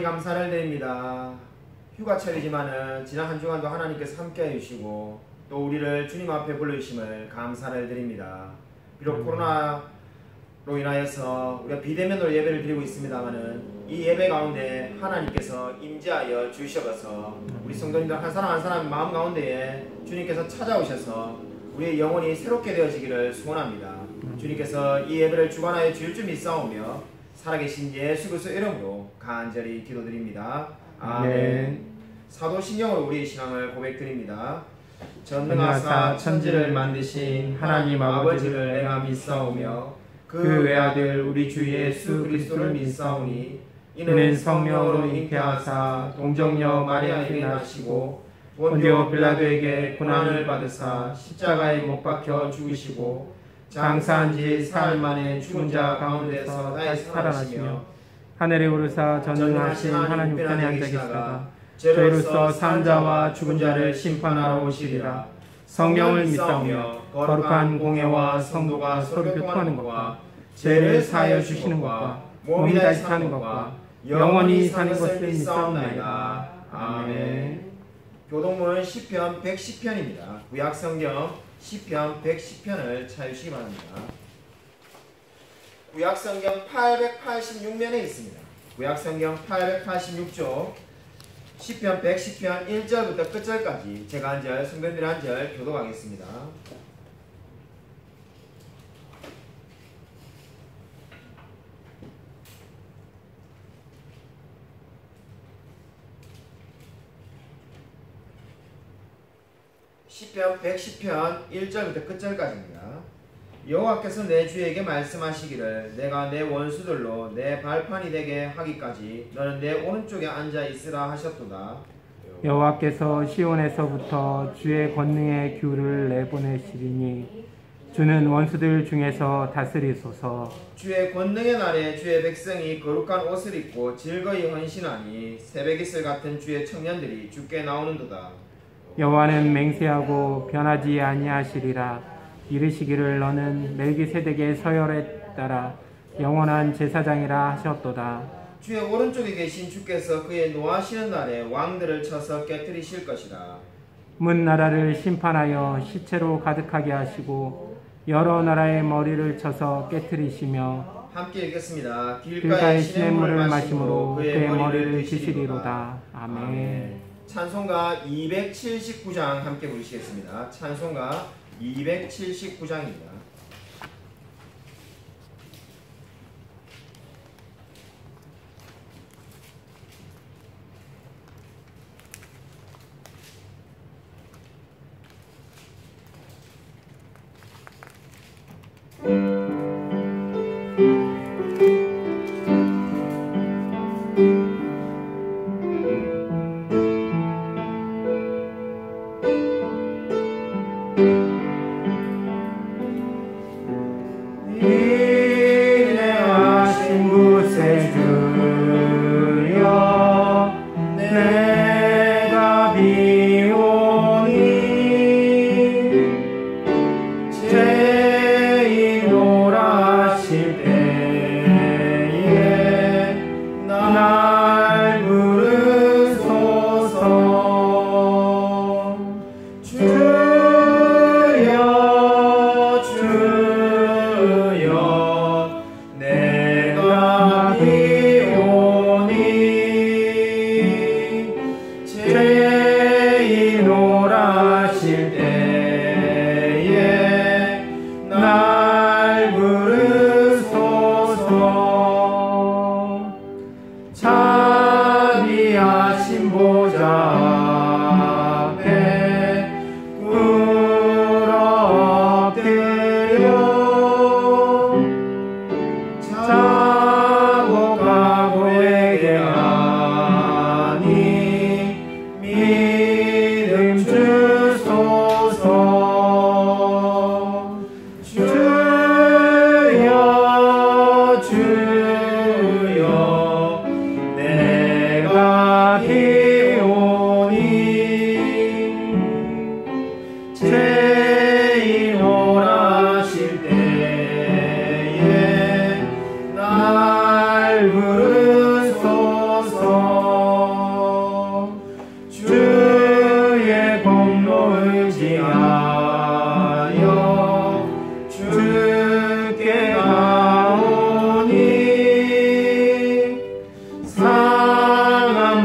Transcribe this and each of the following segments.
하나님 감사를 드립니다. 휴가철이지만은 지난 한 주간도 하나님께서 함께해 주시고 또 우리를 주님 앞에 불러주심을 감사를 드립니다. 비록 코로나로 인하여서 우리가 비대면으로 예배를 드리고 있습니다만은 이 예배 가운데 하나님께서 임재하여 주셔서 우리 성도님들 한 사람 한 사람 마음 가운데에 주님께서 찾아오셔서 우리의 영혼이 새롭게 되어지기를 소원합니다. 주님께서 이 예배를 주관하여 주실 줄 믿사오며 살아계신 예수 그리스도 이름으로 간절히 기도드립니다. 아멘. 사도신경으로 우리의 신앙을 고백드립니다. 전능하사 천지를 만드신 하나님 아버지를 내가 믿사오며 그 외아들 우리 주 예수 그리스도를 믿사오니 이는 성령으로 잉태하사 동정녀 마리아에게 나시고 본디오 빌라도에게 고난을 받으사 십자가에 못 박혀 죽으시고 장사한 지 사흘 만에 죽은 자 가운데서 다시 살아나시며 하늘에 오르사 전능하신 하나님 우편에 앉아 계시다가 죄로서 산 자와 죽은 자를 심판하러 오시리라. 성령을 믿사오며 거룩한 공예와 성도가 서로 교통하는 것과 죄를 사하여 주시는 것과 몸이 다시 사는 것과 영원히 사는 것을 믿사옵나이다. 아멘. 교동문은 시편 110편입니다. 구약성경 시편 110편을 찾으시기 바랍니다. 구약성경 886면에 있습니다. 구약성경 886조 시편 110편 1절부터 끝절까지 제가 한 절, 성도님들 한 절 교독하겠습니다. 시편 110편 1절부터 끝절까지입니다. 여호와께서 내 주에게 말씀하시기를 내가 내 원수들로 내 발판이 되게 하기까지 너는 내 오른쪽에 앉아 있으라 하셨도다. 여호와께서 시온에서부터 주의 권능의 규를 내보내시리니 주는 원수들 중에서 다스리소서. 주의 권능의 날에 주의 백성이 거룩한 옷을 입고 즐거이 헌신하니 새벽이슬 같은 주의 청년들이 주께 나오는도다. 여호와는 맹세하고 변하지 아니하시리라. 이르시기를 너는 멜기세덱의 서열에 따라 영원한 제사장이라 하셨도다. 주의 오른쪽에 계신 주께서 그의 노하시는 날에 왕들을 쳐서 깨뜨리실 것이라. 문 나라를 심판하여 시체로 가득하게 하시고 여러 나라의 머리를 쳐서 깨뜨리시며 함께 읽겠습니다. 길가의 시냇물을 마심으로 그의 머리를 치시리로다. 아멘. 찬송가 279장 함께 부르시겠습니다. 찬송가 279장입니다.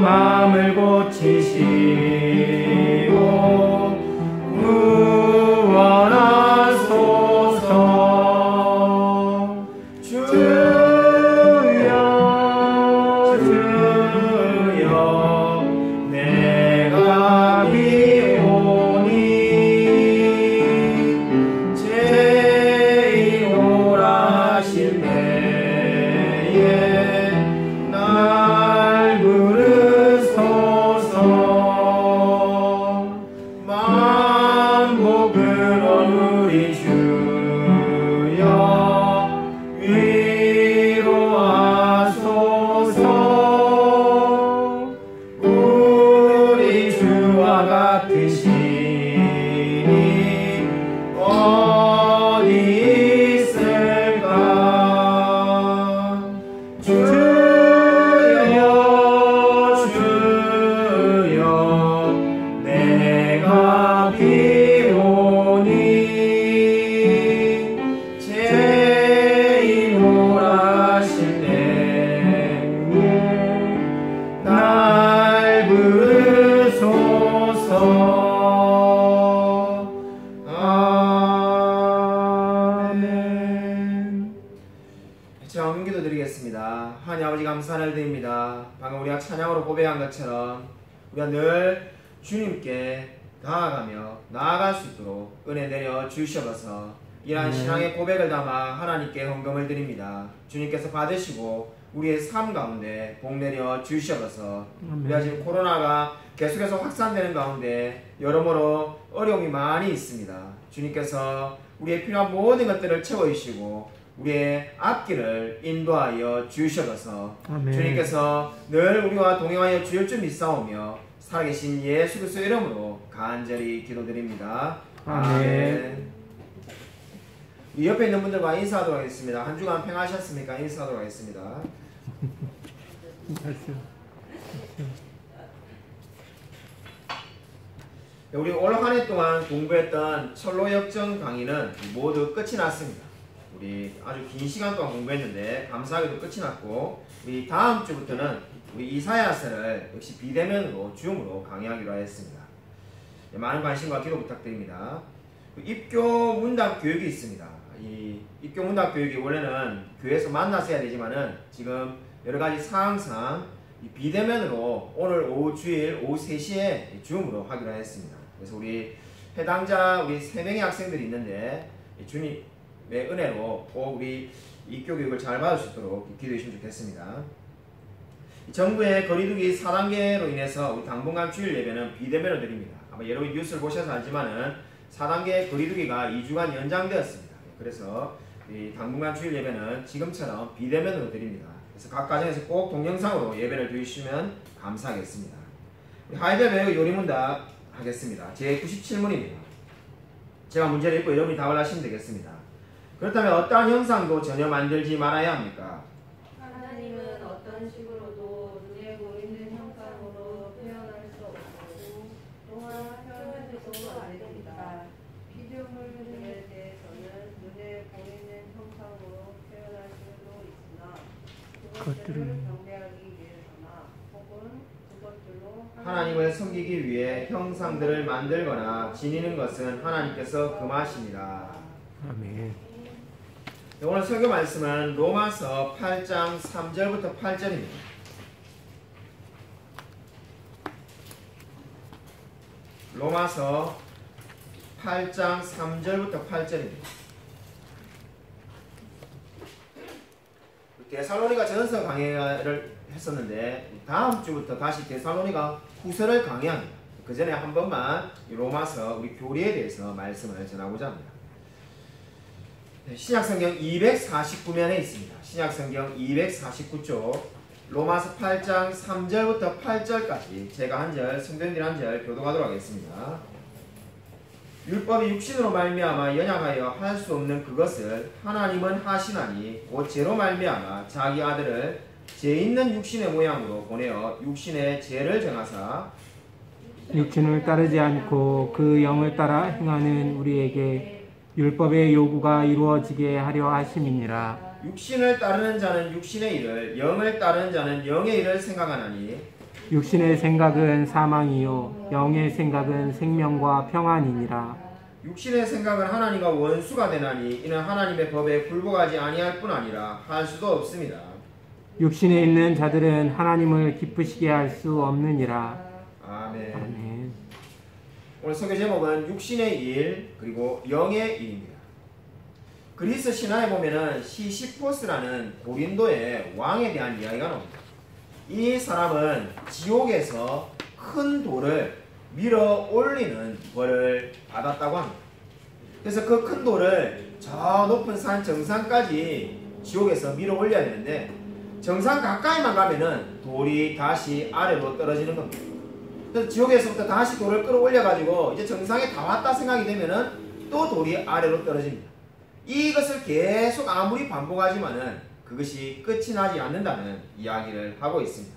마음을 고치시고 구원하소서. 주여 주여 내가 비오니 죄인 오라실 때에 날 부르소서. 만복을 우리 주여 위로하소서. 우리 주와 같으시니 어디 있을까. 주여 주여 내가 비오니 죄인 오라실 때에 날 부르소서. 아멘. 제가 기도 드리겠습니다. 하나님 아버지 감사를 드립니다. 방금 우리가 찬양으로 고백한 것처럼 우리가 늘 주님께 나아갈 수 있도록 은혜 내려 주시옵소서. 이러한 신앙의 고백을 담아 하나님께 헌금을 드립니다. 주님께서 받으시고 우리의 삶 가운데 복 내려 주시옵소서. 우리가 지금 코로나가 계속해서 확산되는 가운데 여러모로 어려움이 많이 있습니다. 주님께서 우리의 필요한 모든 것들을 채워주시고 우리의 앞길을 인도하여 주시옵소서. 주님께서 늘 우리와 동행하여 주실 줄 믿사오며 살아계신 예수 그리스도의 이름으로 간절히 기도드립니다. 아멘. 이 옆에 있는 분들과 인사하도록 하겠습니다. 한 주간 평안하셨습니까? 인사하도록 하겠습니다. 우리 올 한 해 동안 공부했던 철로역정 강의는 모두 끝이 났습니다. 우리 아주 긴 시간 동안 공부했는데 감사하게도 끝이 났고, 우리 다음 주부터는 우리 이사야서를 역시 비대면으로 줌으로 강의하기로 하였습니다. 많은 관심과 기도 부탁드립니다. 입교 문답 교육이 있습니다. 이 입교 문답 교육이 원래는 교회에서 만나서 해야 되지만은 지금 여러가지 사항상 비대면으로 오늘 오후 주일 오후 3시에 줌으로 하기로 했습니다. 그래서 우리 해당자 우리 3명의 학생들이 있는데 주님의 은혜로 꼭 우리 입교 교육을 잘 받을 수 있도록 기도해 주시면 좋겠습니다. 정부의 거리두기 4단계로 인해서 우리 당분간 주일 예배는 비대면으로 드립니다. 아마 여러분 뉴스를 보셔서 알지만은 4단계 거리두기가 2주간 연장되었습니다. 그래서 이 당분간 주일 예배는 지금처럼 비대면으로 드립니다. 그래서 각 가정에서 꼭 동영상으로 예배를 드리시면 감사하겠습니다. 하이벨 요리문답 하겠습니다. 제 97문입니다. 제가 문제를 읽고 여러분이 답을 하시면 되겠습니다. 그렇다면 어떠한 형상도 전혀 만들지 말아야 합니까? 하나님은 어떤 식으로도 눈에 보이는 형상으로 표현할 수 없고 또한 표현해서도 안 됩니다. 피조물들에 대해서는 눈에 보이는 형상으로 표현할 수도 있으나 그것들을 경배하기 위해서나 혹은 그것들로 하나님을 섬기기 위해 형상들을 만들거나 지니는 것은 하나님께서 금하십니다. 아멘. 오늘 설교 말씀은 로마서 8장 3절부터 8절입니다. 로마서 8장 3절부터 8절입니다. 데살로니가 전서 강의를 했었는데 다음 주부터 다시 데살로니가 후서를 강의합니다. 그 전에 한 번만 로마서 우리 교리에 대해서 말씀을 전하고자 합니다. 신약성경 249면에 있습니다. 신약성경 249쪽 로마서 8장 3절부터 8절까지 제가 한 절, 성도님들이 한 절 교독하도록 하겠습니다. 율법이 육신으로 말미암아 연약하여 할 수 없는 그것을 하나님은 하시나니 곧 죄로 말미암아 자기 아들을 죄 있는 육신의 모양으로 보내어 육신의 죄를 정하사 육신을 따르지 않고 그 영을 따라 행하는 우리에게 율법의 요구가 이루어지게 하려 하심이니라. 육신을 따르는 자는 육신의 일을, 영을 따르는 자는 영의 일을 생각하나니 육신의 생각은 사망이요 영의 생각은 생명과 평안이니라. 육신의 생각은 하나님과 원수가 되나니 이는 하나님의 법에 굴복하지 아니할 뿐 아니라 할 수도 없습니다. 육신에 있는 자들은 하나님을 기쁘시게 할 수 없느니라. 아멘. 아멘. 오늘 설교 제목은 육신의 일 그리고 영의 일입니다. 그리스 신화에 보면은 시시포스라는 고린도의 왕에 대한 이야기가 나옵니다. 이 사람은 지옥에서 큰 돌을 밀어 올리는 벌을 받았다고 합니다. 그래서 그 큰 돌을 저 높은 산 정상까지 지옥에서 밀어 올려야 되는데 정상 가까이만 가면은 돌이 다시 아래로 떨어지는 겁니다. 그래서 지옥에서부터 다시 돌을 끌어올려 가지고 이제 정상에 다 왔다 생각이 되면은 또 돌이 아래로 떨어집니다. 이것을 계속 아무리 반복하지만은 그것이 끝이 나지 않는다는 이야기를 하고 있습니다.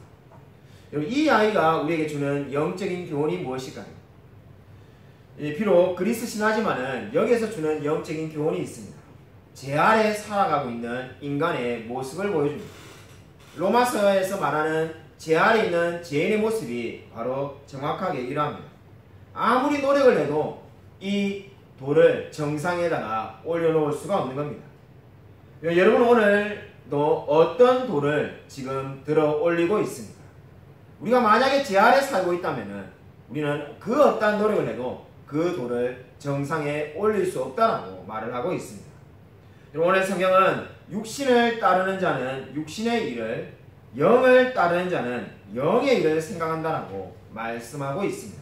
여러분, 이 아이가 우리에게 주는 영적인 교훈이 무엇일까요? 비록 그리스 신화지만은 여기에서 주는 영적인 교훈이 있습니다. 제 아래 살아가고 있는 인간의 모습을 보여줍니다. 로마서에서 말하는 제 아래 있는 죄인의 모습이 바로 정확하게 이러합니다. 아무리 노력을 해도 이 돌을 정상에다가 올려놓을 수가 없는 겁니다. 여러분, 오늘도 어떤 돌을 지금 들어 올리고 있습니까? 우리가 만약에 제 아래 살고 있다면 우리는 그 어떠한 노력을 해도 그 돌을 정상에 올릴 수 없다라고 말을 하고 있습니다. 오늘 성경은 육신을 따르는 자는 육신의 일을, 영을 따르는 자는 영의 일을 생각한다라고 말씀하고 있습니다.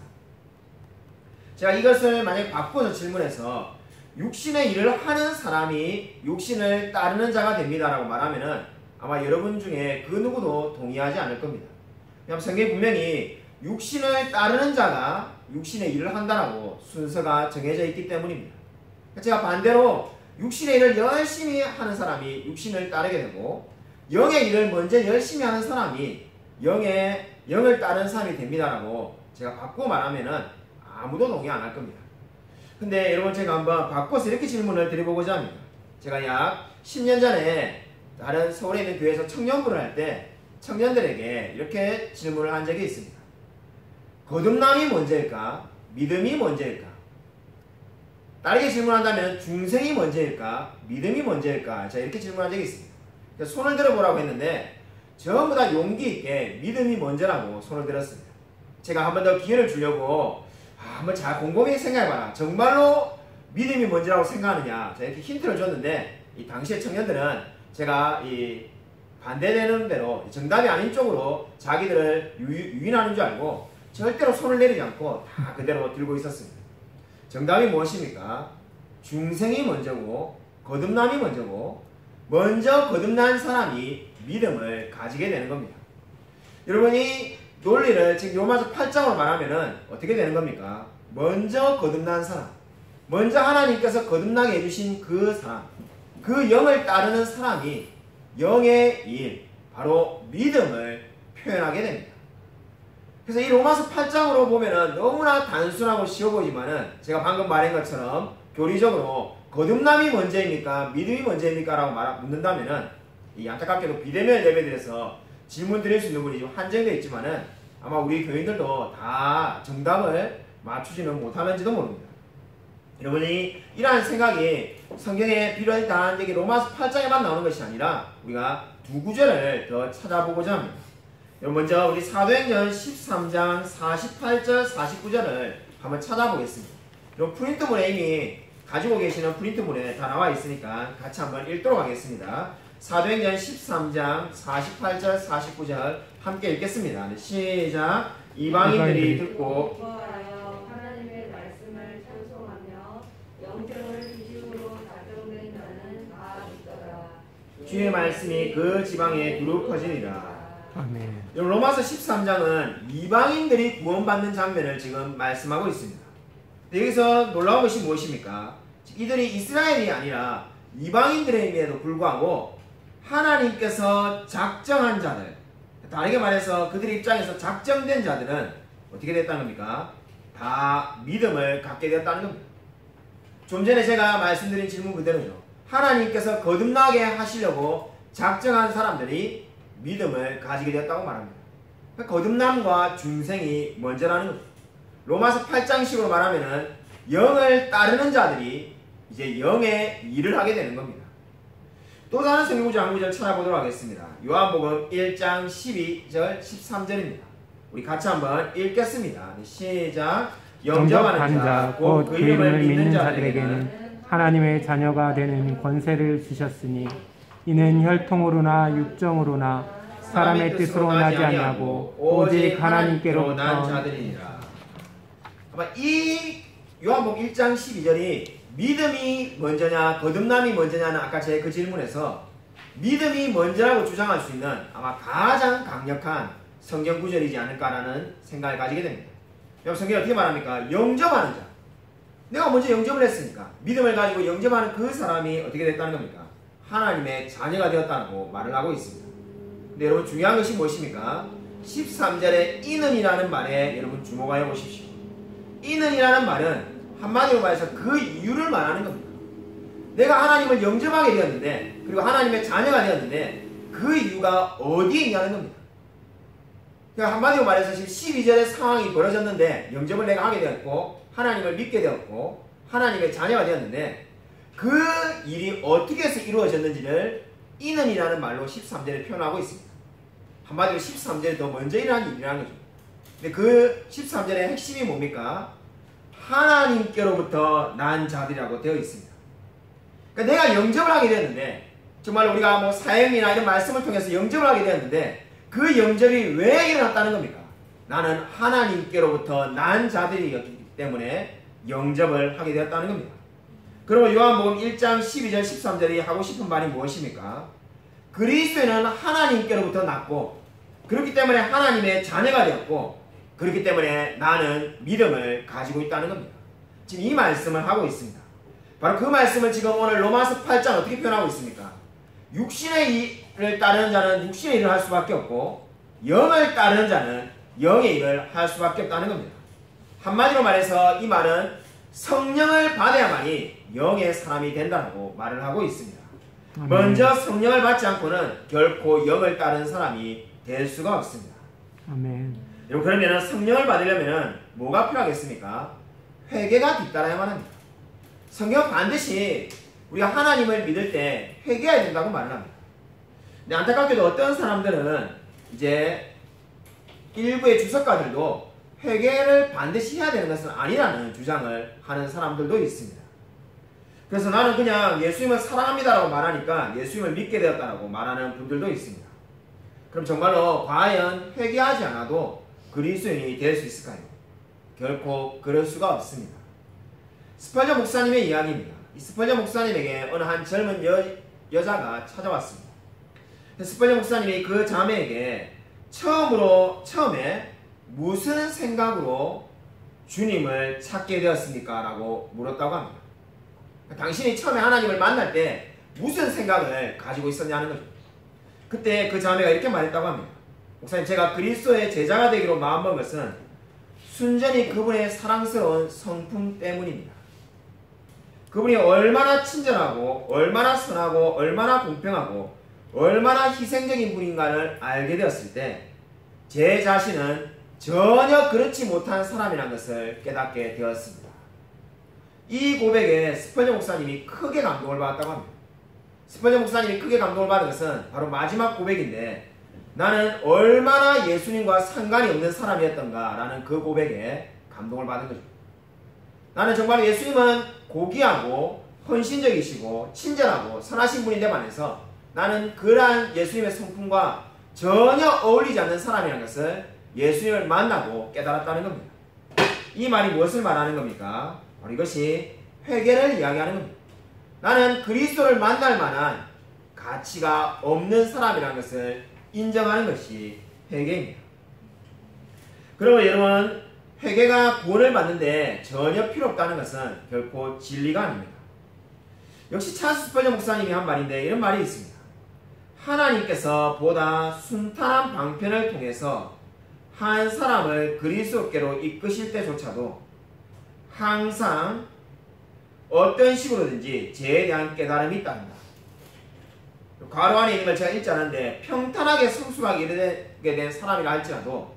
제가 이것을 만약 바꿔서 질문해서 육신의 일을 하는 사람이 육신을 따르는 자가 됩니다라고 말하면은 아마 여러분 중에 그 누구도 동의하지 않을 겁니다. 왜냐하면 성경에 분명히 육신을 따르는 자가 육신의 일을 한다라고 순서가 정해져 있기 때문입니다. 제가 반대로 육신의 일을 열심히 하는 사람이 육신을 따르게 되고 영의 일을 먼저 열심히 하는 사람이 영을 따르는 사람이 됩니다라고 제가 바꾸고 말하면은 아무도 동의 안 할 겁니다. 근데 여러분, 제가 한번 바꿔서 이렇게 질문을 드려보고자 합니다. 제가 약 10년 전에 다른 서울에 있는 교회에서 청년부를 할 때 청년들에게 이렇게 질문을 한 적이 있습니다. 거듭남이 먼저일까? 믿음이 먼저일까? 다르게 질문한다면 중생이 먼저일까? 믿음이 먼저일까? 제가 이렇게 질문한 적이 있습니다. 손을 들어보라고 했는데 전부 다 용기 있게 믿음이 먼저라고 손을 들었습니다. 제가 한 번 더 기회를 주려고 한번 잘 곰곰이 생각해봐라. 정말로 믿음이 먼저라고 생각하느냐? 제가 이렇게 힌트를 줬는데 이 당시의 청년들은 제가 이 반대되는 대로 정답이 아닌 쪽으로 자기들을 유인하는 줄 알고 절대로 손을 내리지 않고 다 그대로 들고 있었습니다. 정답이 무엇입니까? 중생이 먼저고 거듭남이 먼저고 먼저 거듭난 사람이 믿음을 가지게 되는 겁니다. 여러분이 논리를 지금 로마서 8장으로 말하면은 어떻게 되는 겁니까? 먼저 거듭난 사람, 먼저 하나님께서 거듭나게 해주신 그 사람, 그 영을 따르는 사람이 영의 일, 바로 믿음을 표현하게 됩니다. 그래서 이 로마서 8장으로 보면은 너무나 단순하고 쉬워 보이지만은 제가 방금 말한 것처럼 교리적으로 거듭남이 먼저입니까? 믿음이 먼저입니까? 라고 묻는다면은 이 안타깝게도 비대면 예배드려서 질문 드릴 수 있는 분이 좀 한정되어 있지만은 아마 우리 교인들도 다 정답을 맞추지는 못하는지도 모릅니다. 여러분이 이러한 생각이 성경에 필요하다는 얘기 로마서 8장에만 나오는 것이 아니라 우리가 두 구절을 더 찾아보고자 합니다. 먼저 우리 사도행전 13장 48절 49절을 한번 찾아보겠습니다. 여러분 프린트물에 이미 가지고 계시는 프린트물에 다 나와 있으니까 같이 한번 읽도록 하겠습니다. 사도행전 13장 48절 49절 함께 읽겠습니다. 네, 시작. 이방인들이 듣고 기뻐하여 하나님의 말씀을 찬송하며 영생을 지식으로 작정된 자는 다 믿더라. 주의 말씀이 그 지방에 두루 퍼지리라. 아멘. 로마서 13장은 이방인들이 구원받는 장면을 지금 말씀하고 있습니다. 여기서 놀라운 것이 무엇입니까? 이들이 이스라엘이 아니라 이방인들임에도 불구하고 하나님께서 작정한 자들, 다르게 말해서 그들 입장에서 작정된 자들은 어떻게 됐다는 겁니까? 다 믿음을 갖게 되었다는 겁니다. 좀 전에 제가 말씀드린 질문 그대로죠. 하나님께서 거듭나게 하시려고 작정한 사람들이 믿음을 가지게 되었다고 말합니다. 거듭남과 중생이 먼저라는 겁니다. 로마서 8장식으로 말하면은 영을 따르는 자들이 이제 영의 일을 하게 되는 겁니다. 또 다른 성경구절 한 구절 찾아보도록 하겠습니다. 요한복음 1장 12절 13절입니다. 우리 같이 한번 읽겠습니다. 시작. 영접하는 자, 곧 그 이름을 믿는 자들에게는 하나님의 자녀가 되는 권세를 주셨으니 이는 혈통으로나 육정으로나 사람의 뜻으로 나지 아니하고 오직 하나님께로 난 자들이니라. 아마 이 요한복음 1장 12절이 믿음이 먼저냐 거듭남이 먼저냐는 아까 제 그 질문에서 믿음이 먼저라고 주장할 수 있는 아마 가장 강력한 성경 구절이지 않을까라는 생각을 가지게 됩니다. 여러분 성경이 어떻게 말합니까? 영접하는 자. 내가 먼저 영접을 했으니까 믿음을 가지고 영접하는 그 사람이 어떻게 됐다는 겁니까? 하나님의 자녀가 되었다고 말을 하고 있습니다. 근데 여러분 중요한 것이 무엇입니까? 13절에 이는이라는 말에 여러분 주목하여 보십시오. 이는이라는 말은 한마디로 말해서 그 이유를 말하는 겁니다. 내가 하나님을 영접하게 되었는데 그리고 하나님의 자녀가 되었는데 그 이유가 어디에 있냐는 겁니다. 그러니까 한마디로 말해서 지금 12절의 상황이 벌어졌는데 영접을 내가 하게 되었고 하나님을 믿게 되었고 하나님의 자녀가 되었는데 그 일이 어떻게 해서 이루어졌는지를 이는이라는 말로 13절에 표현하고 있습니다. 한마디로 13절에 더 먼저 일어난 일이라는 거죠. 근데 그 13절의 핵심이 뭡니까? 하나님께로부터 난 자들이라고 되어 있습니다. 그러니까 내가 영접을 하게 되었는데 정말 우리가 뭐 사형이나 이런 말씀을 통해서 영접을 하게 되었는데 그 영접이 왜 일어났다는 겁니까? 나는 하나님께로부터 난 자들이었기 때문에 영접을 하게 되었다는 겁니다. 그리고 요한복음 1장 12절 13절이 하고 싶은 말이 무엇입니까? 그리스도는 하나님께로부터 났고 그렇기 때문에 하나님의 자녀가 되었고 그렇기 때문에 나는 믿음을 가지고 있다는 겁니다. 지금 이 말씀을 하고 있습니다. 바로 그 말씀을 지금 오늘 로마서 8장 어떻게 표현하고 있습니까? 육신의 일을 따르는 자는 육신의 일을 할 수밖에 없고 영을 따르는 자는 영의 일을 할 수밖에 없다는 겁니다. 한마디로 말해서 이 말은 성령을 받아야만이 영의 사람이 된다고 말을 하고 있습니다. 먼저 성령을 받지 않고는 결코 영을 따르는 사람이 될 수가 없습니다. 아멘. 여러분 그러면 성령을 받으려면 뭐가 필요하겠습니까? 회개가 뒤따라야만 합니다. 성경 반드시 우리가 하나님을 믿을 때 회개해야 된다고 말을 합니다. 근데 안타깝게도 어떤 사람들은 이제 일부의 주석가들도 회개를 반드시 해야 되는 것은 아니라는 주장을 하는 사람들도 있습니다. 그래서 나는 그냥 예수님을 사랑합니다라고 말하니까 예수님을 믿게 되었다라고 말하는 분들도 있습니다. 그럼 정말로 과연 회개하지 않아도 그리스도인이 될 수 있을까요? 결코 그럴 수가 없습니다. 스펄전 목사님의 이야기입니다. 이 스펄전 목사님에게 어느 한 젊은 여자가 찾아왔습니다. 스펄전 목사님이 그 자매에게 처음에 무슨 생각으로 주님을 찾게 되었습니까? 라고 물었다고 합니다. 당신이 처음에 하나님을 만날 때 무슨 생각을 가지고 있었냐는 거죠. 그때 그 자매가 이렇게 말했다고 합니다. 목사님, 제가 그리스도의 제자가 되기로 마음먹은 것은 순전히 그분의 사랑스러운 성품 때문입니다. 그분이 얼마나 친절하고 얼마나 선하고 얼마나 공평하고 얼마나 희생적인 분인가를 알게 되었을 때 제 자신은 전혀 그렇지 못한 사람이라는 것을 깨닫게 되었습니다. 이 고백에 스펄전 목사님이 크게 감동을 받았다고 합니다. 스펄전 목사님이 크게 감동을 받은 것은 바로 마지막 고백인데 나는 얼마나 예수님과 상관이 없는 사람이었던가 라는 그 고백에 감동을 받은 거죠. 나는 정말 예수님은 고귀하고 헌신적이시고 친절하고 선하신 분인데 반해서 나는 그러한 예수님의 성품과 전혀 어울리지 않는 사람이라는 것을 예수님을 만나고 깨달았다는 겁니다. 이 말이 무엇을 말하는 겁니까? 바로 이것이 회개를 이야기하는 겁니다. 나는 그리스도를 만날 만한 가치가 없는 사람이라는 것을 인정하는 것이 회개입니다. 그리고 여러분, 회개가 구원을 받는데 전혀 필요 없다는 것은 결코 진리가 아닙니다. 역시 찰스 스펄전 목사님이 한 말인데 이런 말이 있습니다. 하나님께서 보다 순탄한 방편을 통해서 한 사람을 그리스도께로 이끄실 때조차도 항상 어떤 식으로든지 죄에 대한 깨달음이 있답니다. 괄호 안에 있는 걸 제가 읽지 않았는데 평탄하게 성숙하게 된 사람이라 할지라도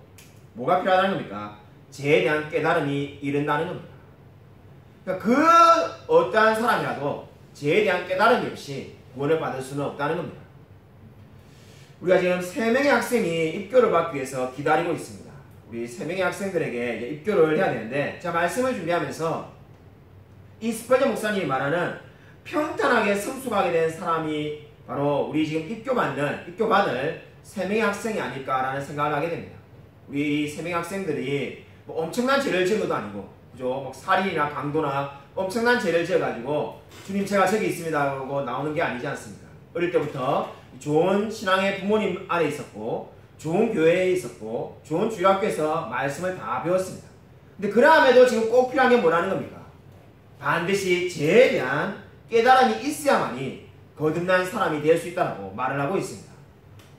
뭐가 필요하다는 겁니까? 죄에 대한 깨달음이 이른다는 겁니다. 그러니까 그 어떠한 사람이라도 죄에 대한 깨달음이 없이 구원을 받을 수는 없다는 겁니다. 우리가 지금 3명의 학생이 입교를 받기 위해서 기다리고 있습니다. 우리 3명의 학생들에게 이제 입교를 해야 되는데, 제가 말씀을 준비하면서 이 스펄전 목사님이 말하는 평탄하게 성숙하게 된 사람이 바로 우리 지금 입교받을 3명의 학생이 아닐까라는 생각을 하게 됩니다. 우리 3명의 학생들이 뭐 엄청난 죄를 지은 것도 아니고, 그죠? 뭐 살인이나 강도나 엄청난 죄를 지어가지고 주님 제가 저기 있습니다 하고 나오는 게 아니지 않습니까? 어릴 때부터 좋은 신앙의 부모님 아래 있었고, 좋은 교회에 있었고, 좋은 주일학교에서 말씀을 다 배웠습니다. 근데 그러함에도 지금 꼭 필요한 게 뭐라는 겁니까? 반드시 죄에 대한 깨달음이 있어야만이 거듭난 사람이 될 수 있다고 말을 하고 있습니다.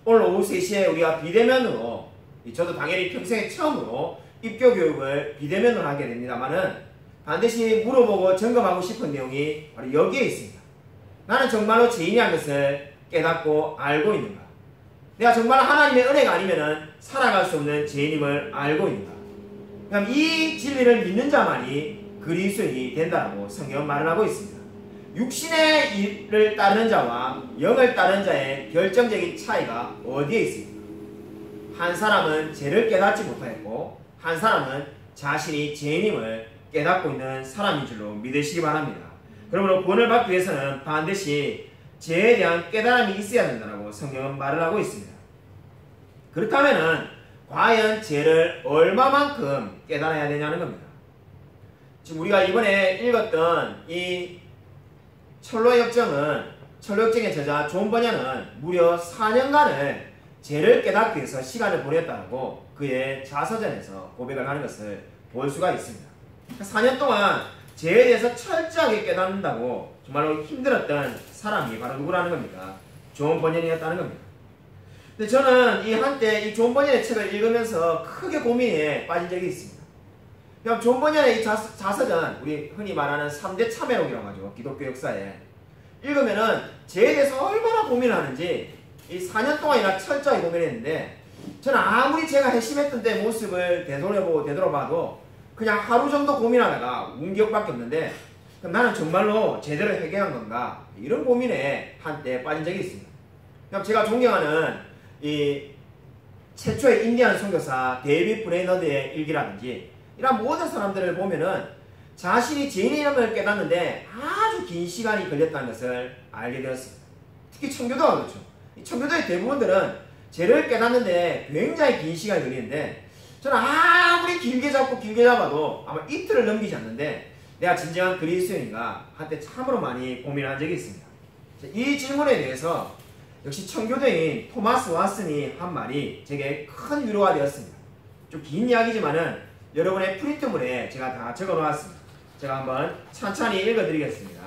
오늘 오후 3시에 우리가 비대면으로, 저도 당연히 평생에 처음으로 입교 교육을 비대면으로 하게 됩니다만은 반드시 물어보고 점검하고 싶은 내용이 바로 여기에 있습니다. 나는 정말로 죄인이라는 것을 깨닫고 알고 있는가? 내가 정말 하나님의 은혜가 아니면은 살아갈 수 없는 죄인임을 알고 있는가? 그럼 이 진리를 믿는 자만이 그리스도인이 된다고 성경은 말을 하고 있습니다. 육신의 일을 따르는 자와 영을 따르는 자의 결정적인 차이가 어디에 있습니까? 한 사람은 죄를 깨닫지 못하였고, 한 사람은 자신이 죄인임을 깨닫고 있는 사람인 줄로 믿으시기 바랍니다. 그러므로 구원을 받기 위해서는 반드시 죄에 대한 깨달음이 있어야 된다고 성경은 말을 하고 있습니다. 그렇다면은 과연 죄를 얼마만큼 깨달아야 되냐는 겁니다. 지금 우리가 이번에 읽었던 이 철로의 역정의 저자 존 버녀는 무려 4년간을 죄를 깨닫기 위해서 시간을 보냈다고 그의 자서전에서 고백을 하는 것을 볼 수가 있습니다. 4년 동안 죄에 대해서 철저하게 깨닫는다고 정말로 힘들었던 사람이 바로 누구라는 겁니까? 존 버녀였다는 겁니다. 근데 저는 이 한때 이 존 버녀의 책을 읽으면서 크게 고민에 빠진 적이 있습니다. 그럼 존 버녀의 이 자서전, 우리 흔히 말하는 3대 참회록이라고 하죠. 기독교 역사에. 읽으면은 죄에 대해서 얼마나 고민하는지 이 4년 동안이나 철저히 고민했는데, 저는 아무리 제가 핵심했던 때 모습을 되돌아봐도 그냥 하루 정도 고민하다가 운 기억밖에 없는데, 그럼 나는 정말로 제대로 해결한 건가? 이런 고민에 한때 빠진 적이 있습니다. 그럼 제가 존경하는 이 최초의 인디안 선교사 데이빗 브레이너드의 일기라든지 이런 모든 사람들을 보면은 자신이 죄인임을 깨닫는데 아주 긴 시간이 걸렸다는 것을 알게 되었습니다. 특히 청교도가 그렇죠. 이 청교도의 대부분들은 죄를 깨닫는데 굉장히 긴 시간이 걸리는데, 저는 아무리 길게 잡아도 아마 이틀을 넘기지 않는데 내가 진정한 그리스도인인가 한때 참으로 많이 고민한 적이 있습니다. 이 질문에 대해서 역시 청교도인 토마스 왓슨이 한 말이 제게 큰 위로가 되었습니다. 좀 긴 이야기지만은 여러분의 프린트물에 제가 다 적어 놓았습니다. 제가 한번 천천히 읽어드리겠습니다.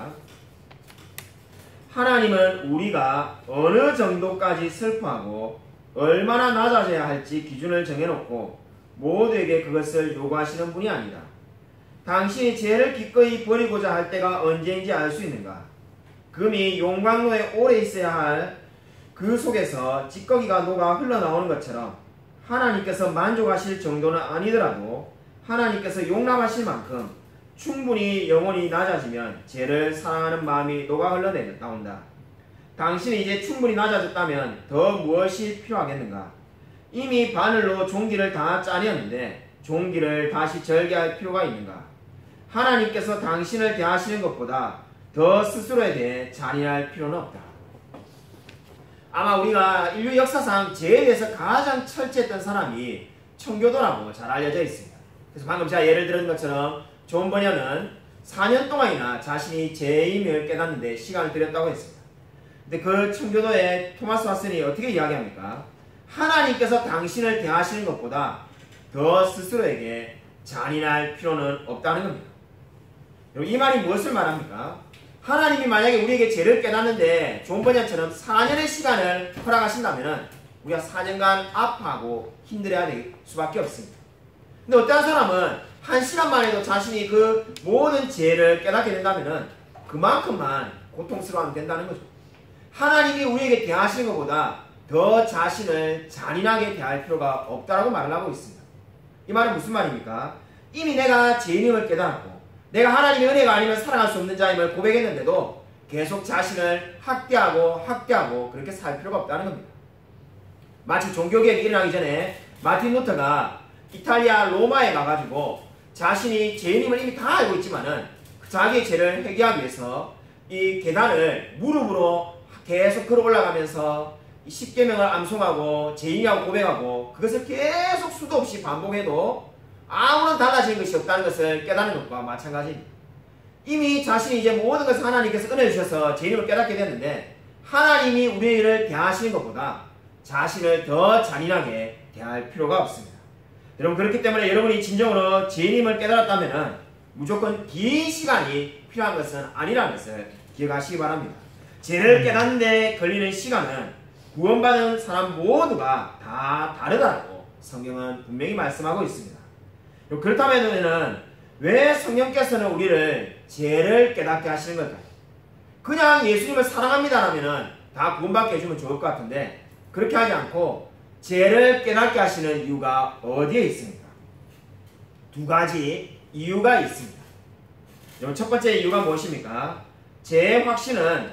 하나님은 우리가 어느 정도까지 슬퍼하고 얼마나 낮아져야 할지 기준을 정해놓고 모두에게 그것을 요구하시는 분이 아니다. 당신이 죄를 기꺼이 버리고자 할 때가 언제인지 알 수 있는가? 금이 용광로에 오래 있어야 할 그 속에서 찌꺼기가 녹아 흘러나오는 것처럼 하나님께서 만족하실 정도는 아니더라도 하나님께서 용납하실 만큼 충분히 영혼이 낮아지면 죄를 사랑하는 마음이 녹아 흘러나온다. 당신이 이제 충분히 낮아졌다면 더 무엇이 필요하겠는가? 이미 바늘로 종기를 다 짜내었는데 종기를 다시 절개할 필요가 있는가? 하나님께서 당신을 대하시는 것보다 더 스스로에 대해 잔인할 필요는 없다. 아마 우리가 인류 역사상 죄에 대해서 가장 철저했던 사람이 청교도라고 잘 알려져 있습니다. 그래서 방금 제가 예를 들은 것처럼 존 버녀는 4년 동안이나 자신이 죄임을 깨닫는데 시간을 들였다고 했습니다. 근데 그 청교도의 토마스 왓슨이 어떻게 이야기합니까? 하나님께서 당신을 대하시는 것보다 더 스스로에게 잔인할 필요는 없다는 겁니다. 이 말이 무엇을 말합니까? 하나님이 만약에 우리에게 죄를 깨닫는데 존 버녀처럼 4년의 시간을 허락하신다면 우리가 4년간 아파하고 힘들어야 될 수밖에 없습니다. 근데 어떤 사람은 1시간만 해도 자신이 그 모든 죄를 깨닫게 된다면 그만큼만 고통스러워하면 된다는 거죠. 하나님이 우리에게 대하시는 것보다 더 자신을 잔인하게 대할 필요가 없다라고 말을 하고 있습니다. 이 말은 무슨 말입니까? 이미 내가 죄인임을 깨달았고 내가 하나님의 은혜가 아니면 살아갈 수 없는 자임을 고백했는데도 계속 자신을 학대하고 그렇게 살 필요가 없다는 겁니다. 마치 종교개혁이 일어나기 전에 마틴 루터가 이탈리아 로마에 가가지고 자신이 죄인임을 이미 다 알고 있지만은 자기의 죄를 회개하기 위해서 이 계단을 무릎으로 계속 걸어 올라가면서 이 십계명을 암송하고 죄인이라고 고백하고 그것을 계속 수도 없이 반복해도 아무런 달라지는 것이 없다는 것을 깨닫는 것과 마찬가지입니다. 이미 자신이 이제 모든 것을 하나님께서 은혜 주셔서 죄인임을 깨닫게 됐는데 하나님이 우리를 대하시는 것보다 자신을 더 잔인하게 대할 필요가 없습니다. 여러분 그렇기 때문에 여러분이 진정으로 죄인임을 깨달았다면 무조건 긴 시간이 필요한 것은 아니라는 것을 기억하시기 바랍니다. 죄를 깨닫는 데 걸리는 시간은 구원받은 사람 모두가 다 다르다고 성경은 분명히 말씀하고 있습니다. 그렇다면 왜 성령께서는 우리를 죄를 깨닫게 하시는 걸까요? 그냥 예수님을 사랑합니다라면 다 구원받게 해주면 좋을 것 같은데 그렇게 하지 않고 죄를 깨닫게 하시는 이유가 어디에 있습니까? 두 가지 이유가 있습니다. 첫 번째 이유가 무엇입니까? 죄의 확신은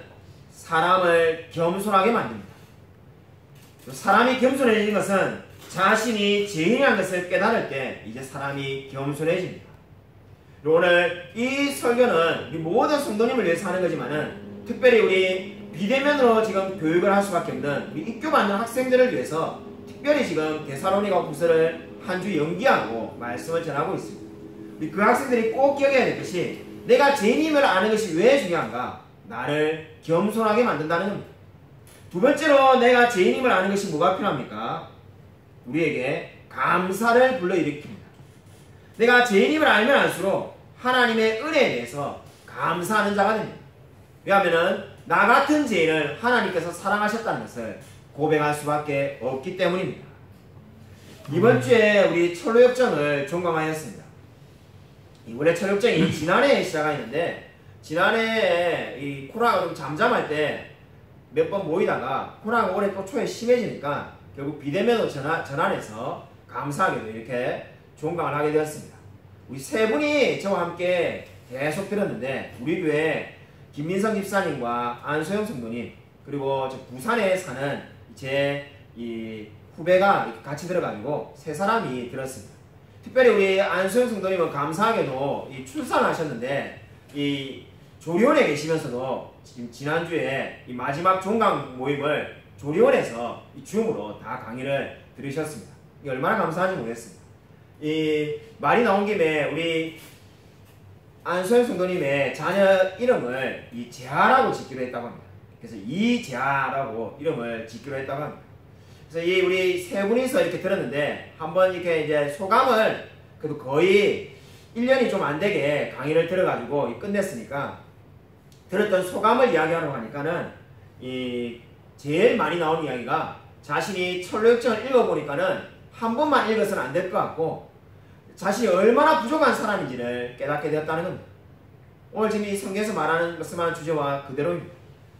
사람을 겸손하게 만듭니다. 사람이 겸손해지는 것은 자신이 죄인이라는 것을 깨달을 때 이제 사람이 겸손해집니다. 오늘 이 설교는 우리 모든 성도님을 위해서 하는 거지만은 특별히 우리 비대면으로 지금 교육을 할 수밖에 없는 우리 입교받는 학생들을 위해서 특별히 지금 데살로니가 후서를 한 주 연기하고 말씀을 전하고 있습니다. 우리 그 학생들이 꼭 기억해야 될 것이 내가 죄인임을 아는 것이 왜 중요한가? 나를 겸손하게 만든다는 겁니다. 두 번째로 내가 죄인임을 아는 것이 뭐가 필요합니까? 우리에게 감사를 불러일으킵니다. 내가 죄인임을 알면 알수록 하나님의 은혜에 대해서 감사하는 자가 됩니다. 왜냐하면 나 같은 죄인을 하나님께서 사랑하셨다는 것을 고백할 수밖에 없기 때문입니다. 이번 주에 우리 철로역정을 종강하였습니다. 원래 철로역정이 지난해에 시작했는데 지난해에 이 코로나가 좀 잠잠할 때 몇 번 모이다가 코로나가 올해 또 초에 심해지니까 결국 비대면으로 전환해서 감사하게도 이렇게 종강을 하게 되었습니다. 우리 세 분이 저와 함께 계속 들었는데 우리 교회 김민성 집사님과 안소영 성도님 그리고 저 부산에 사는 제 이 후배가 이렇게 같이 들어가지고 세 사람이 들었습니다. 특별히 우리 안소영 성도님은 감사하게도 이 출산을 하셨는데 이 조리원에 계시면서도 지금 지난주에 이 마지막 종강 모임을 조리원에서 이 줌으로 다 강의를 들으셨습니다. 이게 얼마나 감사한지 모르겠습니다. 이 말이 나온 김에 우리 안소영 성도님의 자녀 이름을 이 재하라고 짓기로 했다고 합니다. 그래서 이재하라고 이름을 짓기로 했다고 합니다. 그래서 이 우리 세 분이서 이렇게 들었는데 한번 이렇게 이제 소감을 그래도 거의 1년이 좀 안 되게 강의를 들어가지고 끝냈으니까 들었던 소감을 이야기하려고 하니까는 이 제일 많이 나오는 이야기가 자신이 철로역정을 읽어보니까는 한 번만 읽어서는 안 될 것 같고 자신이 얼마나 부족한 사람인지를 깨닫게 되었다는 겁니다. 오늘 지금 이 성경에서 말씀하는 주제와 그대로입니다.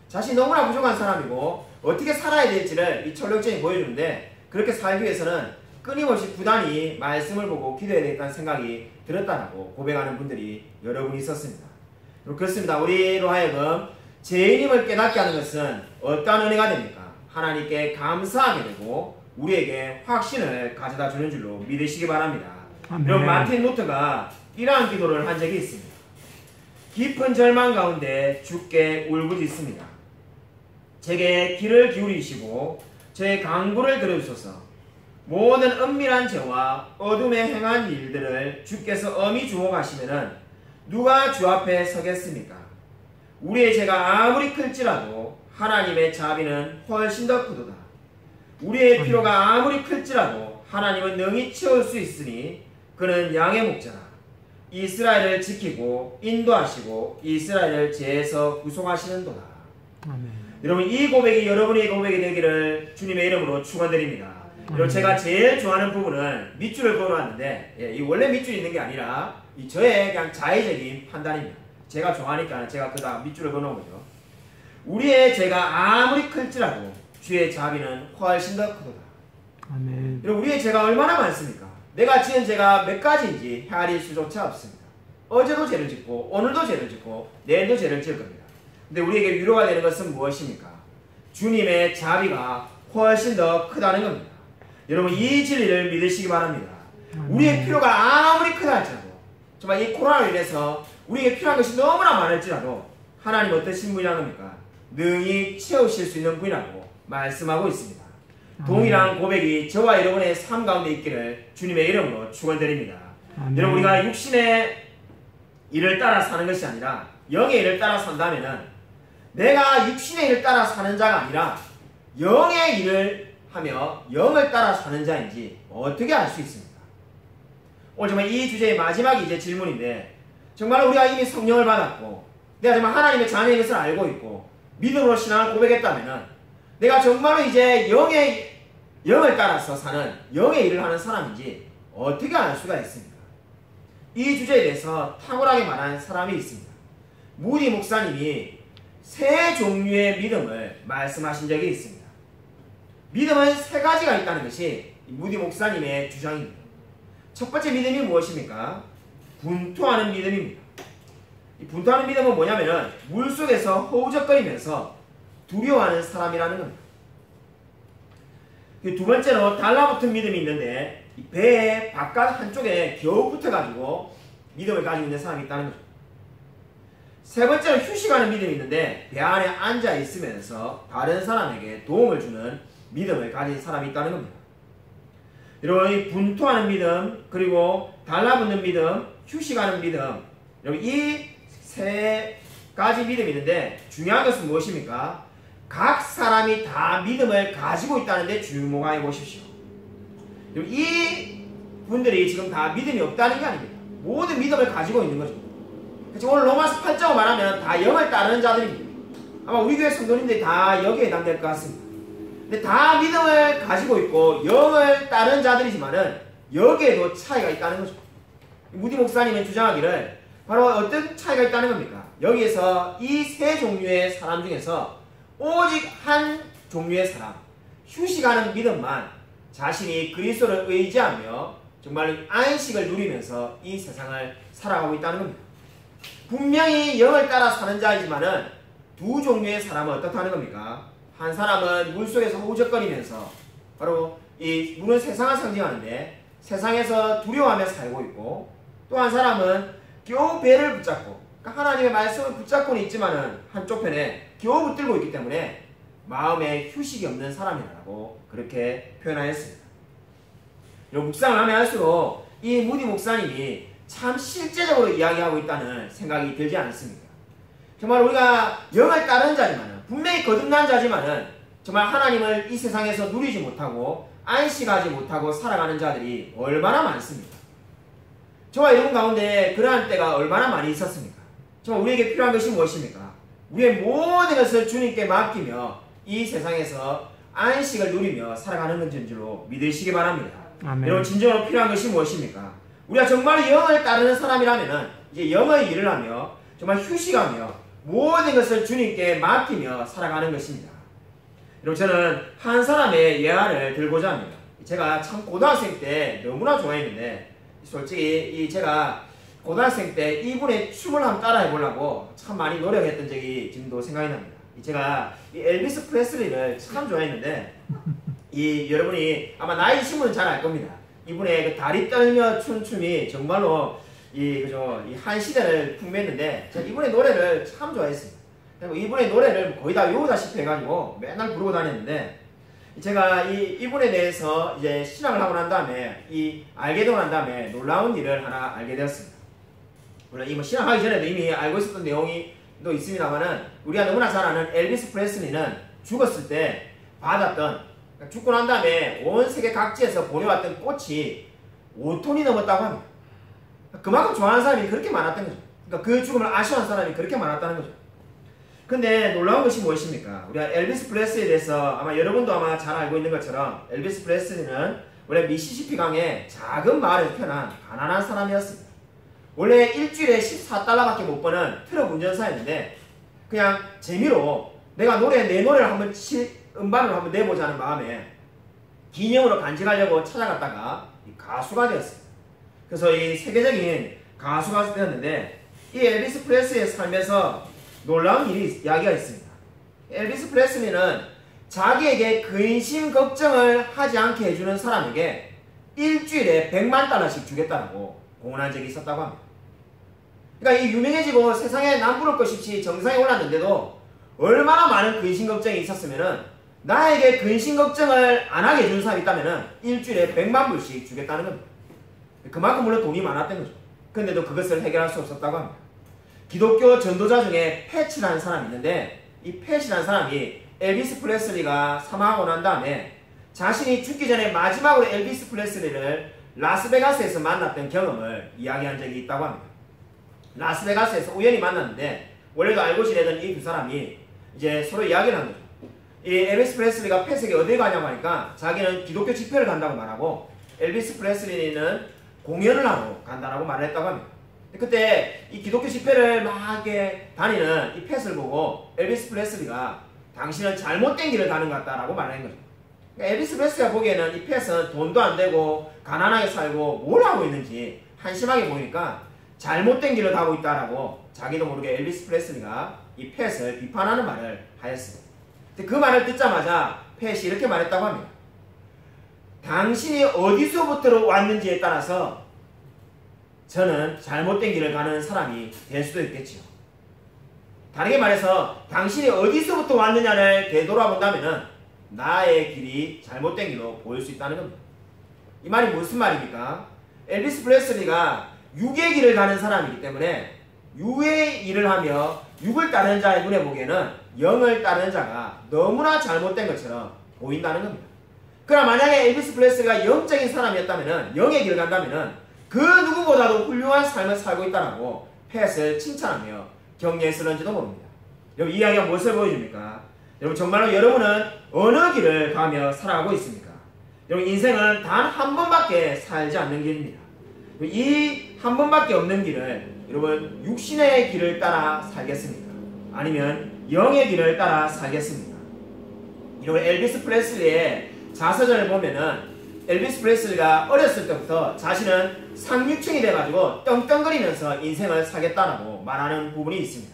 자신이 너무나 부족한 사람이고 어떻게 살아야 될지를 이 철로역정이 보여주는데 그렇게 살기 위해서는 끊임없이 부단히 말씀을 보고 기도해야 되겠다는 생각이 들었다고 고백하는 분들이 여러분 있었습니다. 그렇습니다. 우리로 하여금 죄인임을 깨닫게 하는 것은 어떠한 은혜가 됩니까? 하나님께 감사하게 되고 우리에게 확신을 가져다 주는 줄로 믿으시기 바랍니다. 여러분 마틴 루터가 이러한 기도를 한 적이 있습니다. 깊은 절망 가운데 주께 울부짖습니다. 제게 귀를 기울이시고 제 간구를 들어주소서. 모든 은밀한 죄와 어둠에 행한 일들을 주께서 엄히 주목하시면은 누가 주 앞에 서겠습니까? 우리의 죄가 아무리 클지라도 하나님의 자비는 훨씬 더 크도다. 우리의 필요가 아무리 클지라도 하나님은 능히 채울 수 있으니 그는 양의 목자라. 이스라엘을 지키고 인도하시고 이스라엘을 죄에서 구속하시는도다. 아멘. 여러분 이 고백이 여러분의 고백이 되기를 주님의 이름으로 축원드립니다. 여러분 제가 제일 좋아하는 부분은 밑줄을 그어놨는데 이 원래 밑줄이 있는 게 아니라 이 저의 그냥 자의적인 판단입니다. 제가 좋아하니까 제가 그다음 밑줄을 그어놓은 거죠. 우리의 죄가 아무리 클지라도 주의 자비는 훨씬 더 크도다. 아멘. 여러분, 우리의 죄가 얼마나 많습니까? 내가 지은 죄가 몇 가지인지 헤아릴 수조차 없습니다. 어제도 죄를 짓고 오늘도 죄를 짓고 내일도 죄를 지을 겁니다. 근데 우리에게 위로가 되는 것은 무엇입니까? 주님의 자비가 훨씬 더 크다는 겁니다. 여러분, 이 진리를 믿으시기 바랍니다. 우리의 필요가 아무리 크다 할지라도, 정말 이 코로나로 인해서 우리에게 필요한 것이 너무나 많을지라도 하나님 어떠신 분이라는 겁니까? 능히 채우실 수 있는 분이라고 말씀하고 있습니다. 동일한 고백이 저와 여러분의 삶 가운데 있기를 주님의 이름으로 축원드립니다. 여러분, 우리가 육신의 일을 따라 사는 것이 아니라 영의 일을 따라 산다면은, 내가 육신의 일을 따라 사는 자가 아니라 영의 일을 하며 영을 따라 사는 자인지 어떻게 알 수 있습니까? 오늘 정말 이 주제의 마지막이 이제 질문인데, 정말 우리가 이미 성령을 받았고 내가 정말 하나님의 자녀인 것을 알고 있고 믿음으로 신앙을 고백했다면은, 내가 정말로 이제 영을 따라서 사는 영의 일을 하는 사람인지 어떻게 알 수가 있습니까? 이 주제에 대해서 탁월하게 말한 사람이 있습니다. 무디 목사님이 세 종류의 믿음을 말씀하신 적이 있습니다. 믿음은 세 가지가 있다는 것이 무디 목사님의 주장입니다. 첫 번째 믿음이 무엇입니까? 분투하는 믿음입니다. 이 분투하는 믿음은 뭐냐면은 물속에서 허우적거리면서 두려워하는 사람이라는 겁니다. 두 번째로 달라붙은 믿음이 있는데, 이 배의 바깥 한쪽에 겨우 붙어가지고 믿음을 가지고 있는 사람이 있다는 거죠. 세 번째로 휴식하는 믿음이 있는데, 배 안에 앉아 있으면서 다른 사람에게 도움을 주는 믿음을 가진 사람이 있다는 겁니다. 여러분, 이 분투하는 믿음, 그리고 달라붙는 믿음, 휴식하는 믿음, 여러분, 이 세 가지 믿음이 있는데 중요한 것은 무엇입니까? 각 사람이 다 믿음을 가지고 있다는 데 주목해 보십시오. 여러분, 이 분들이 지금 다 믿음이 없다는 게 아닙니다. 모든 믿음을 가지고 있는 거죠. 오늘 로마서 8장을 말하면 다 영을 따르는 자들입니다. 아마 우리 교회 성도님들이 다 여기에 해당될 것 같습니다. 근데 다 믿음을 가지고 있고 영을 따르는 자들이지만은 여기에도 차이가 있다는 거죠. 무디 목사님은 주장하기를 바로 어떤 차이가 있다는 겁니까? 여기에서 이 세 종류의 사람 중에서 오직 한 종류의 사람, 휴식하는 믿음만 자신이 그리스도를 의지하며 정말 안식을 누리면서 이 세상을 살아가고 있다는 겁니다. 분명히 영을 따라 사는 자이지만은 두 종류의 사람은 어떻다는 겁니까? 한 사람은 물속에서 허우적거리면서, 바로 이 물은 세상을 상징하는데 세상에서 두려워하며 살고 있고, 또 한 사람은 겨우 배를 붙잡고, 그러니까 하나님의 말씀을 붙잡고는 있지만은 한쪽 편에 겨우 붙들고 있기 때문에 마음에 휴식이 없는 사람이라고 그렇게 표현하였습니다. 묵상을 하면 할수록 이 무디 목사님이 참 실제적으로 이야기하고 있다는 생각이 들지 않습니까? 정말 우리가 영을 따르는 자지만은, 분명히 거듭난 자지만은 정말 하나님을 이 세상에서 누리지 못하고 안식하지 못하고 살아가는 자들이 얼마나 많습니까? 저와 여러분 가운데 그러한 때가 얼마나 많이 있었습니까? 정말 우리에게 필요한 것이 무엇입니까? 우리의 모든 것을 주님께 맡기며 이 세상에서 안식을 누리며 살아가는 것인 줄로 믿으시기 바랍니다. 아멘. 여러분, 진정으로 필요한 것이 무엇입니까? 우리가 정말 영을 따르는 사람이라면 이제 영의 일을 하며 정말 휴식하며 모든 것을 주님께 맡기며 살아가는 것입니다. 여러분, 저는 한 사람의 예화를 들고자 합니다. 제가 참 고등학생 때 너무나 좋아했는데, 솔직히 제가 고등학생 때 이분의 춤을 한번 따라해 보려고 참 많이 노력했던 적이 지금도 생각이 납니다. 제가 이 엘비스 프레슬리를 참 좋아했는데, 여러분이 아마 나이 드신 분은 잘 알 겁니다. 이분의 그 다리 떨며 춘 춤이 정말로 이 한 시대를 풍미했는데, 제가 이분의 노래를 참 좋아했습니다. 그리고 이분의 노래를 거의 다 외우다시피 해가지고 맨날 부르고 다녔는데, 제가 이분에 대해서 이제 신앙을 하고 난 다음에 알게 되고 난 다음에 놀라운 일을 하나 알게 되었습니다. 물론 이 신앙하기 전에도 이미 알고 있었던 내용이 또 있습니다만은, 우리가 너무나 잘 아는 엘비스 프레슬리는 죽었을 때 받았던, 죽고 난 다음에 온 세계 각지에서 보내왔던 꽃이 5톤이 넘었다고 합니다. 그만큼 좋아하는 사람이 그렇게 많았던 거죠. 그러니까 그 죽음을 아쉬워하는 사람이 그렇게 많았다는 거죠. 근데 놀라운 것이 무엇입니까? 우리가 엘비스 프레슬리에 대해서 아마 여러분도 아마 잘 알고 있는 것처럼, 엘비스 프레슬리는 원래 미시시피 강의 작은 마을에서 태어난 가난한 사람이었습니다. 원래 일주일에 $14밖에 못 버는 트럭 운전사였는데, 그냥 재미로 내가 내 노래를 한번 음반을 한번 내보자는 마음에 기념으로 간직하려고 찾아갔다가 가수가 되었습니다. 그래서 이 세계적인 가수가 되었는데 이 엘비스 프레슬리의 삶에서 놀라운 이야기가 있습니다. 엘비스 프레슬리는 자기에게 근심 걱정을 하지 않게 해주는 사람에게 일주일에 $1,000,000씩 주겠다고 공언한 적이 있었다고 합니다. 그러니까 이 유명해지고 세상에 남부를 것 없이 정상에 올랐는데도 얼마나 많은 근심 걱정이 있었으면은 나에게 근심 걱정을 안 하게 해주는 사람이 있다면은 일주일에 $1,000,000불씩 주겠다는 겁니다. 그만큼 물론 돈이 많았던 거죠. 그런데도 그것을 해결할 수 없었다고 합니다. 기독교 전도자 중에 패치라는 사람이 있는데 이 패치라는 사람이 엘비스 프레슬리가 사망하고 난 다음에 자신이 죽기 전에 마지막으로 엘비스 프레슬리를 라스베가스에서 만났던 경험을 이야기한 적이 있다고 합니다. 라스베가스에서 우연히 만났는데 원래도 알고 지내던 이 두 사람이 이제 서로 이야기를 한 거죠. 이 엘비스 프레슬리가 폐색이 어디 가냐고 하니까 자기는 기독교 집회를 간다고 말하고 엘비스 프레슬리는 공연을 하러 간다라고 말을 했다고 합니다. 그때 이 기독교 집회를 막 이렇게 다니는 이 펫을 보고 엘비스 프레슬리가 당신은 잘못된 길을 가는 것 같다라고 말한 거죠. 그러니까 엘비스 프레슬리가 보기에는 이 펫은 돈도 안 되고 가난하게 살고 뭘 하고 있는지 한심하게 보이니까 잘못된 길을 가고 있다라고 자기도 모르게 엘비스 프레슬리가 이 펫을 비판하는 말을 하였습니다. 그 말을 듣자마자 펫이 이렇게 말했다고 합니다. 당신이 어디서부터 왔는지에 따라서 저는 잘못된 길을 가는 사람이 될 수도 있겠지요. 다르게 말해서 당신이 어디서부터 왔느냐를 되돌아본다면 나의 길이 잘못된 길로 보일 수 있다는 겁니다. 이 말이 무슨 말입니까? 엘비스 프레슬리가 육의 길을 가는 사람이기 때문에 육의 일을 하며 육을 따르는 자의 눈에 보기에는 영을 따르는 자가 너무나 잘못된 것처럼 보인다는 겁니다. 그러나 만약에 엘비스 프레슬리가 영적인 사람이었다면 영의 길을 간다면 그 누구보다도 훌륭한 삶을 살고 있다라고 펫을 칭찬하며 격려했을런지도 모릅니다. 여러분 이 이야기가 무엇을 보여줍니까? 여러분 정말로 여러분은 어느 길을 가며 살아가고 있습니까? 여러분 인생은 단 한 번밖에 살지 않는 길입니다. 이 한 번밖에 없는 길을 여러분 육신의 길을 따라 살겠습니까? 아니면 영의 길을 따라 살겠습니까? 여러분 엘비스 프레슬리의 자서전을 보면은 엘비스 프레슬리가 어렸을 때부터 자신은 상류층이 돼가지고 떵떵거리면서 인생을 살겠다라고 말하는 부분이 있습니다.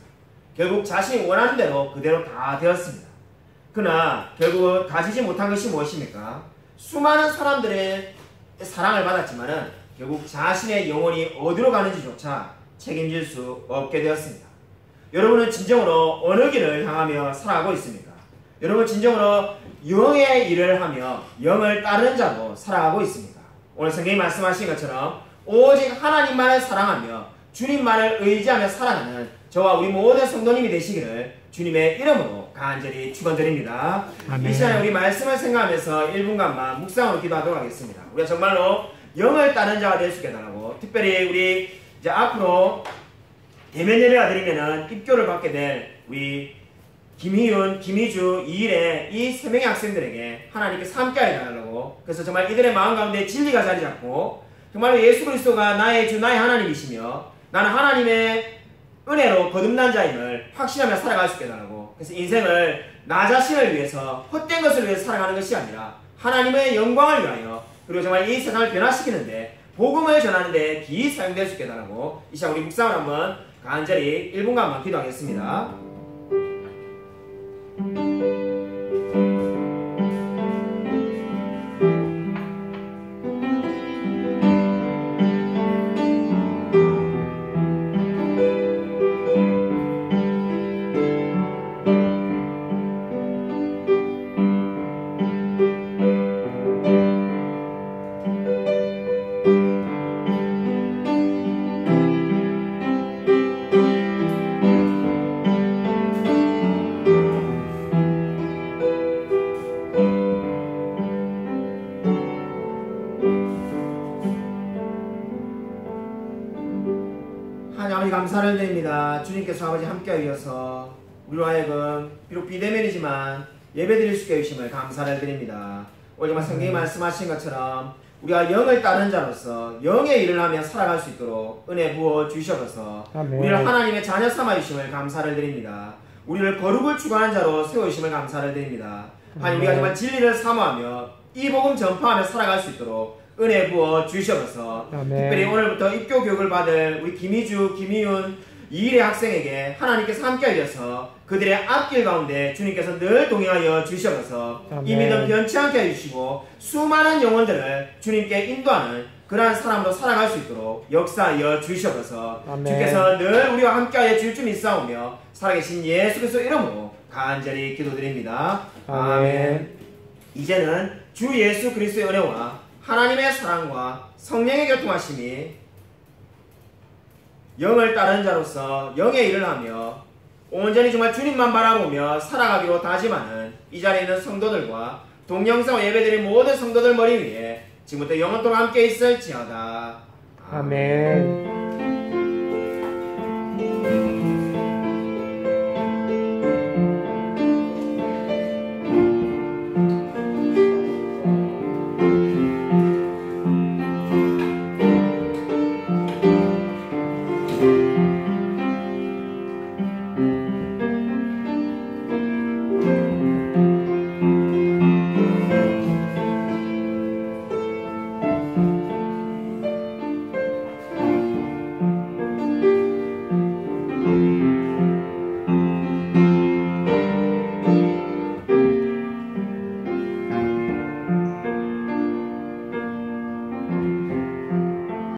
결국 자신이 원하는 대로 그대로 다 되었습니다. 그러나 결국 가지지 못한 것이 무엇입니까? 수많은 사람들의 사랑을 받았지만은 결국 자신의 영혼이 어디로 가는지조차 책임질 수 없게 되었습니다. 여러분은 진정으로 어느 길을 향하며 살아가고 있습니까? 여러분 진정으로 영의 일을 하며 영을 따르는 자로 살아가고 있습니다. 오늘 성경이 말씀하신 것처럼 오직 하나님만을 사랑하며 주님만을 의지하며 살아가는 저와 우리 모든 성도님이 되시기를 주님의 이름으로 간절히 축원드립니다. 이 시간에 우리 말씀을 생각하면서 1분간만 묵상으로 기도하도록 하겠습니다. 우리가 정말로 영을 따르는 자가 될 수 있게 달라고 특별히 우리 이제 앞으로 대면 예배가 드리면은 입교를 받게 될 우리 김희윤, 김희주, 이일의 이 세 명의 학생들에게 하나님께서 함께 해달라고 그래서 정말 이들의 마음 가운데 진리가 자리 잡고 정말 예수 그리스도가 나의 주, 나의 하나님이시며 나는 하나님의 은혜로 거듭난 자임을 확신하며 살아갈 수 있게 해달라고 그래서 인생을 나 자신을 위해서 헛된 것을 위해서 살아가는 것이 아니라 하나님의 영광을 위하여 그리고 정말 이 세상을 변화시키는데 복음을 전하는 데 기이 사용될 수 있게 해달라고 이 시간 우리 묵상을 한번 간절히 1분간만 기도하겠습니다. 감사를 드립니다. 주님께서 아버지 함께하여서 우리로 하여금 비록 비대면이지만 예배드릴 수 있게 해주심을 감사를 드립니다. 오늘 정말 성경이 말씀하신 것처럼 우리가 영을 따르는 자로서 영의 일을 하며 살아갈 수 있도록 은혜 부어 주셔서 우리를 하나님의 자녀 삼아 주심을 감사를 드립니다. 우리를 거룩을 추구하는 자로 세우심을 감사를 드립니다. 하나님 우리가 정말 진리를 사모하며 이 복음 전파하며 살아갈 수 있도록 은혜 부어 주시옵소서. 특별히 오늘부터 입교 교육을 받을 우리 김희주, 김희윤, 이일의 학생에게 하나님께서 함께 하셔서 그들의 앞길 가운데 주님께서 늘 동행하여 주시옵소서. 이 믿음 변치 않게 해주시고 수많은 영혼들을 주님께 인도하는 그러한 사람으로 살아갈 수 있도록 역사하여 주시옵소서. 주께서 늘 우리와 함께하여 주실 줄 믿사오며 살아계신 예수 그리스도 이름으로 간절히 기도드립니다. 아멘. 이제는 주 예수 그리스도의 은혜와 하나님의 사랑과 성령의 교통하심이 영을 따르는 자로서 영의 일을 하며 온전히 정말 주님만 바라보며 살아가기로 다짐하는 이 자리에 있는 성도들과 동영상으로 예배드린 모든 성도들 머리 위에 지금부터 영원토록 함께 있을지어다. 아멘.